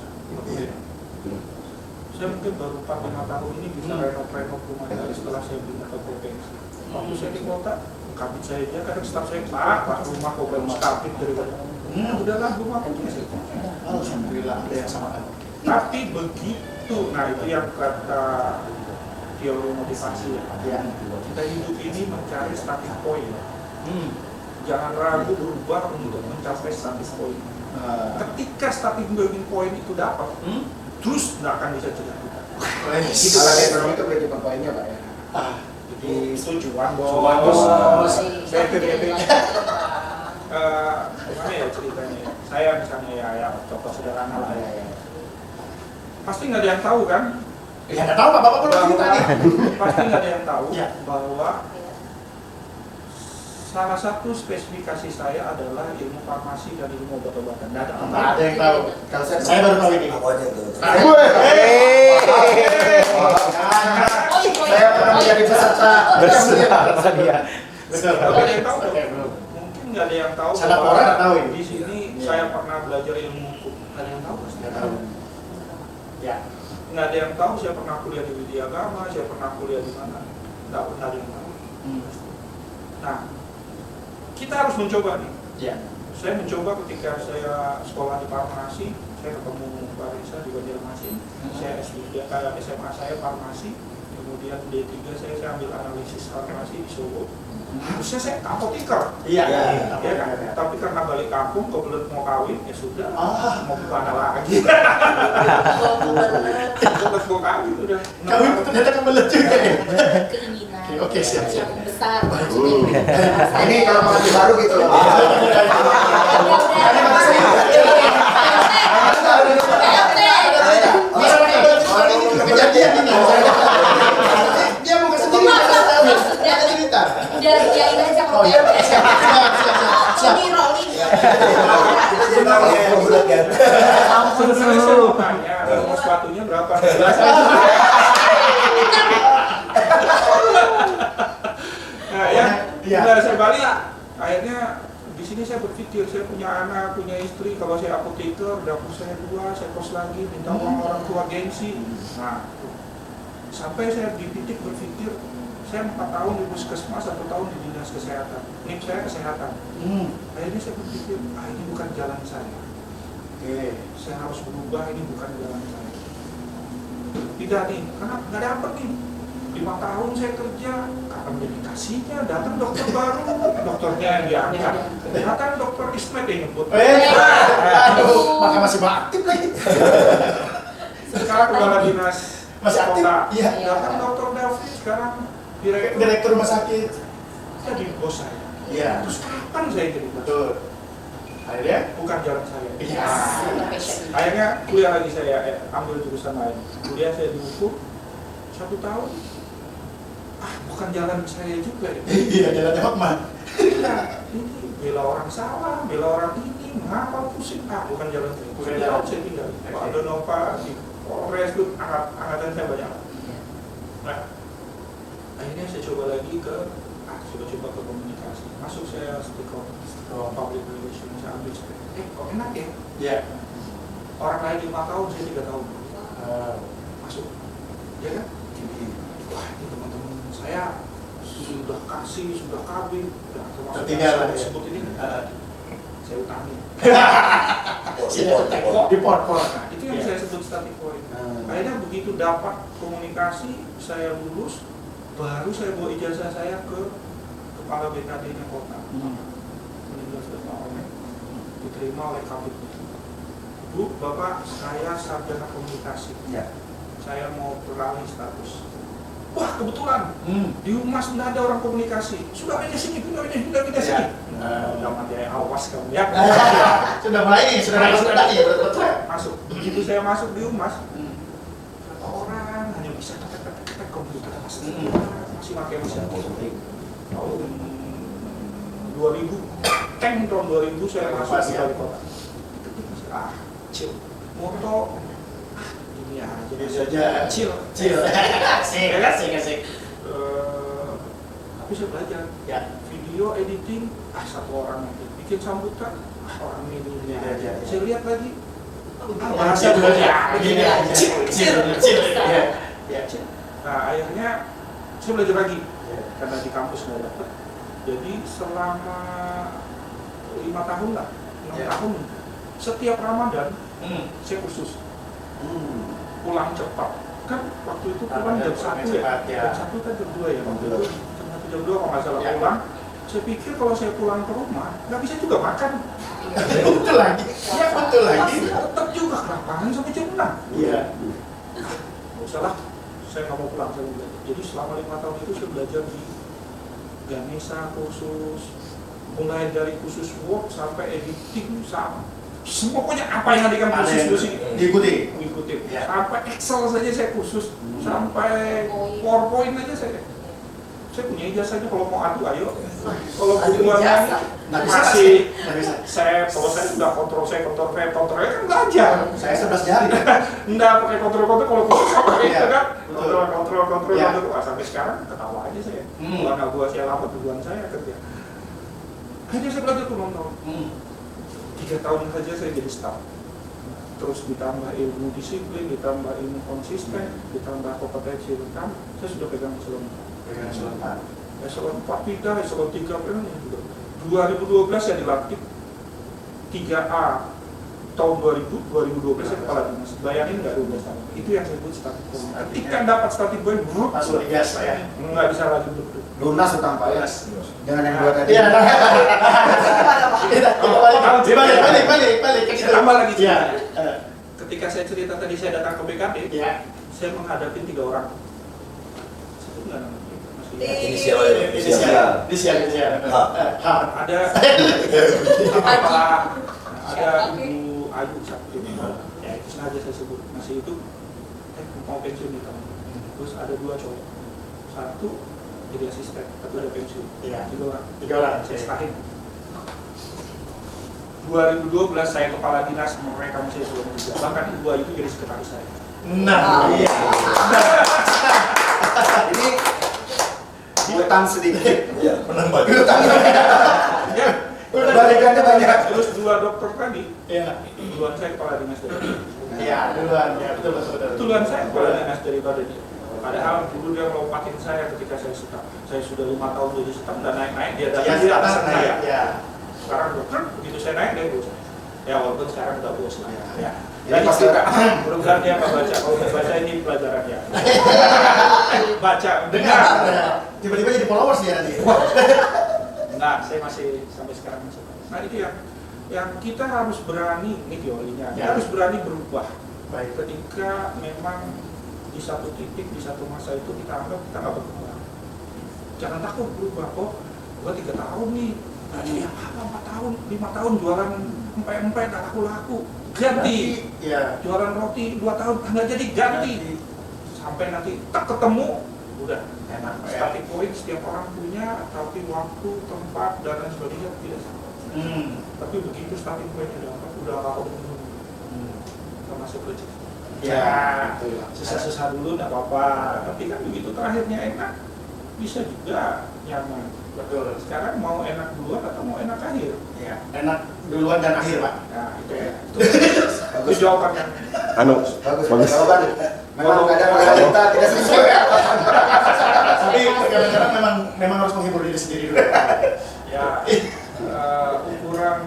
Saya mungkin baru 4-5 tahun ini bisa renov rumah dari setelah saya pindah ke provinsi. Waktu saya di kota, kabit saya aja kadang staf saya pak rumah kok bagus kabit dari kota. Udahlah rumah punya sih. Alhamdulillah ada yang sama kan. Tapi begitu, nah itu yang kata teori motivasi ya. Ya. Kita hidup ini mencari starting point. Jangan ragu berubah untuk mencapai starting point. Ketika starting point itu dapat, terus nggak akan bisa cegah kita. Gitu, kalau ekonomi itu kehidupan poinnya Pak ya. Jadi tujuan Cuan bos. bos. BPBP. Gimana ya ceritanya? Ya? Saya misalnya ya contoh sederhana lah ya. Pasti nggak ada yang tahu kan? Ya nggak tahu Pak, Bapak belum cerita nih. Pasti nggak ada yang tahu Ya. bahwa salah satu spesifikasi saya adalah ilmu farmasi dan ilmu obat-obatan. Nggak ada orang Nggak ada yang tahu. Kalau Saya baru tahu ini. Apa aja tuh? saya pernah menjadi peserta Betul. Nggak ada yang tahu. Oke, belum. Mungkin nggak ada yang tahu. Salah bahwa orang nggak tahu ini. Di sini saya pernah belajar ilmu hukum. Nggak ada yang tahu. Pasti. Nggak tahu. Ya. Nggak ada yang tahu. Saya pernah kuliah di Widya Agama. Saya pernah kuliah di mana. Nggak pernah ada yang tahu. Nah, kita harus mencoba nih. Ya. Saya mencoba ketika saya sekolah di farmasi, saya ketemu Mbak Risa di Banjarmasin. Saya S3, SMA saya farmasi, kemudian D3 saya ambil analisis farmasi di Solo. Harusnya saya apoteker, Iya. ya kan? Tapi karena balik kampung, kebelet mau kawin, ya sudah, mau kemana lagi? Kebelet mau kawin udah. Kawin ternyata kebelet juga ya. keinginan. Oke, siap. Yang besar maksudnya. ini kalau pengantin baru gitu loh. Kejadian ini. Dia mau kasih cerita. Cerita. Udah diain aja Oh kalau iya. PMT. Siap. Ini rolling. Sebenarnya saya mau tanya, mau sepatunya berapa? Nah ya, Iya. udah saya balik. Akhirnya di sini saya berpikir, saya punya anak, punya istri. Kalau saya apoteker, dapur saya 2, saya kos lagi, minta uang orang tua gengsi. Nah, sampai saya di titik berpikir, saya 4 tahun di puskesmas, 1 tahun di dinas kesehatan. Ini saya kesehatan. Akhirnya saya berpikir, ini bukan jalan saya. Oke. Saya harus berubah, ini bukan jalan saya. Tidak nih, karena nggak dapat nih. 5 tahun saya kerja, kapan dedikasinya, datang dokter baru, dokternya yang diangkat. Datang dokter Ismet yang nyebut. Aduh, maka masih aktif lagi. Sekarang kepala dinas Masih aktif. kota. Iya. Datang dokter David, sekarang direktur. Direktur rumah sakit. Jadi bos saya. Iya. Terus kapan saya jadi bos? Betul. Akhirnya? Bukan jalan saya. Iya. Akhirnya kuliah lagi saya, ambil jurusan lain. Kuliah saya di hukum 1 tahun. Bukan jalan saya juga. Iya, jalannya Hotman. Nah, ini bela orang salah, bela orang ini, mengapa pusing? Bukan jalan saya. Bukan jalan saya tinggal. Pak Donova di Polres itu angkatan saya banyak. Nah, akhirnya saya coba lagi ke coba ke komunikasi. Masuk saya stiker public relation, saya ambil kok enak ya? Iya. Orang lain 5 tahun, saya 3 tahun. Masuk, ya kan? Wah, ini teman-teman saya sudah kasih, sudah kawin, udah termasuk Tertinggal yang ya. saya sebut ini. Saya utangi. Di port. Nah, itu yang Iya. saya sebut static point. Akhirnya begitu dapat komunikasi, saya lulus, baru saya bawa ijazah saya ke kepala BKD-nya kota. Meninggal sudah tahun, diterima oleh kabitnya. Bu, Bapak, saya sarjana komunikasi. Ya. Saya mau beralih status. Wah, kebetulan di Humas tidak ada orang komunikasi. Sudah pindah sini, pindah sini. Udah mati, awas kamu ya. Sudah mulai nih, sudah masuk tadi betul. Masuk. Begitu saya masuk di Humas, berapa orang hanya bisa ketek komputer masih pakai mesin. Tahun 2000, tahun 2000 saya masuk di wali kota. Itu masih chill, moto, ini aja. Biasa aja. Chill. Asik. Tapi saya belajar. Ya. Video editing, satu orang nanti bikin sambutan, orang ini aja. Saya lihat lagi, bahasa begini aja. Chill. Ya. Nah, akhirnya saya belajar lagi karena di kampus nggak dapat. Jadi selama 5 tahun lah, 6 tahun, setiap Ramadan saya kursus. Pulang cepat. Kan waktu itu pulang jam 1 ya. Jam 1 kan jam 2 ya waktu itu. Jam 2 kalau nggak salah pulang. Saya pikir kalau saya pulang ke rumah nggak bisa juga makan. Betul lagi. Ya betul lagi. Tetap juga kelaparan sampai jam 6. Iya. Nggak usah lah, saya nggak mau pulang, saya mau belajar. Jadi selama 5 tahun itu saya belajar di Ganesha khusus, mulai dari khusus Word sampai editing, pokoknya apa yang ada Ada yang khusus diikuti. mengikuti. Ya. Sampai Excel saja saya khusus, sampai PowerPoint aja saya punya ijazahnya. Kalau mau adu ayo, kalau hubungannya Nggak bisa. masih Nggak bisa. kalau saya sudah kontrol V kan belajar. Saya 11 jari. Enggak pakai kontrol kalau khusus apa Iya. itu kan Betul. kontrol Iya. Wah, sampai sekarang ketawa aja saya. Karena gua saya lama tujuan saya kerja. Akhirnya saya belajar tuh nonton. 3 tahun saja saya jadi staff. Terus ditambah ilmu disiplin, ditambah ilmu konsisten, ditambah kompetensi rekam, saya sudah pegang eselon. Eselon 4 pindah, eselon 3 pindah. 2012 saya dilantik 3A tahun 2012 saya kepala dinas. Bayangin nggak 12 tahun? Itu yang saya sebut static point. Ketika dapat static point, Langsung digas ya. nggak bisa lagi duduk. Lunas utang Pak ya. Jangan yang dua tadi. Iya. Balik. Tambah lagi. Iya. Ketika saya cerita tadi saya datang ke BKD, Iya. saya menghadapi 3 orang. Sebut nggak namanya? Masih Inisial. Inisial. ada ada Ibu Ayu satu ini, ya itu sengaja saya sebut masih itu mau pensiun di tahun. Terus ada 2 cowok, satu jadi asisten, tapi ada pensiun. Iya. 3 orang. Saya serahin. 2012 saya kepala dinas, mereka masih belum juga. Bahkan 2 itu jadi sekretaris saya. Nah, iya. Ini utang sedikit. Iya, menambah. Ya, Balikannya banyak. terus 2 dokter tadi, Iya. duluan saya kepala dinas dari Iya, duluan. Ya, betul. duluan saya kepala dinas daripada dia. Padahal dulu dia melompatin saya ketika saya staf. Saya sudah 5 tahun jadi staf dan naik-naik dia datang di atas saya. Ya. Sekarang dokter begitu saya naik dia bos. Ya walaupun sekarang udah bos lah. Ya. Jadi Jadi pasti mudah-mudahan dia nggak baca. Kalau nggak baca ini pelajarannya. Baca, dengar. Tiba-tiba jadi followers dia nanti. Nah, saya masih sampai sekarang masih. Nah itu yang kita harus berani, ini teorinya. Kita Ya. harus berani berubah. Baik. Ketika memang di satu titik, di satu masa itu kita anggap kita nggak berkembang. Jangan takut berubah. Oh, gua 3 tahun nih. Tadi apa 4 tahun, 5 tahun jualan empek-empek nggak laku-laku. Ganti. Iya. Jualan roti 2 tahun nggak jadi ganti. Sampai nanti tak ketemu, udah enak. Static point setiap orang punya, tapi waktu, tempat dan lain sebagainya tidak sama. Tapi begitu static point dapat, udah apa kita masuk rezeki. Ya, Susah-susah dulu nggak apa-apa. Tapi kan begitu terakhirnya enak, bisa juga nyaman. Betul. Sekarang mau enak duluan atau mau enak akhir? Ya, enak duluan dan akhir, Pak. Nah, itu ya. Itu jawabannya. Anu, Bagus, bagus. jawaban. Memang kadang realita tidak sesuai. Tapi kadang-kadang memang harus menghibur diri sendiri dulu. Ya, ukuran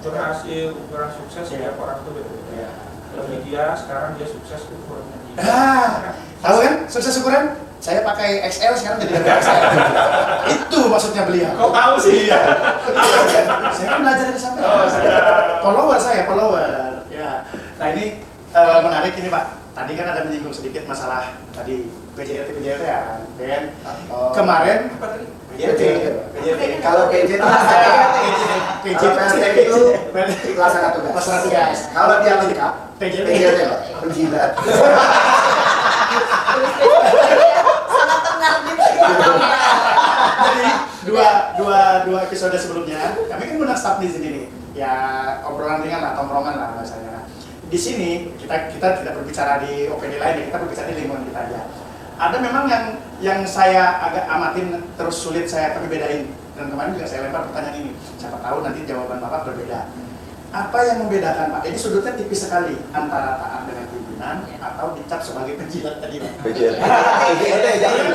berhasil, ukuran sukses setiap orang itu beda-beda. Ya. Bagi dia sekarang dia sukses ukurannya dia. Tahu kan sukses ukuran? Saya pakai XL sekarang jadi XL. Itu maksudnya beliau. Kok tahu sih? Iya. Saya kan belajar dari sana. Oh, siap. Follower. Ya. Nah ini menarik ini Pak. Tadi kan ada menyinggung sedikit masalah tadi PJT ya. Dan kemarin Apa tadi? PJT. Kalau PJT itu pelaksana tugas. Pelaksana tugas. Kalau dia lengkap, PJT. PJT Pak, penjilat. Sangat tenang gitu. Jadi dua episode sebelumnya kami kan undang staff di sini nih. Ya obrolan ringan lah, tongkrongan lah bahasanya. Nah, di sini kita tidak berbicara di OPD lain ya, kita berbicara di lingkungan kita aja. Ada memang yang saya agak amatin terus sulit saya bedain, dan kemarin juga saya lempar pertanyaan ini, siapa tahu nanti jawaban Bapak berbeda. Apa yang membedakan Pak? Jadi sudutnya tipis sekali antara taat dengan pimpinan atau dicap sebagai penjilat tadi Pak. PJT jangan.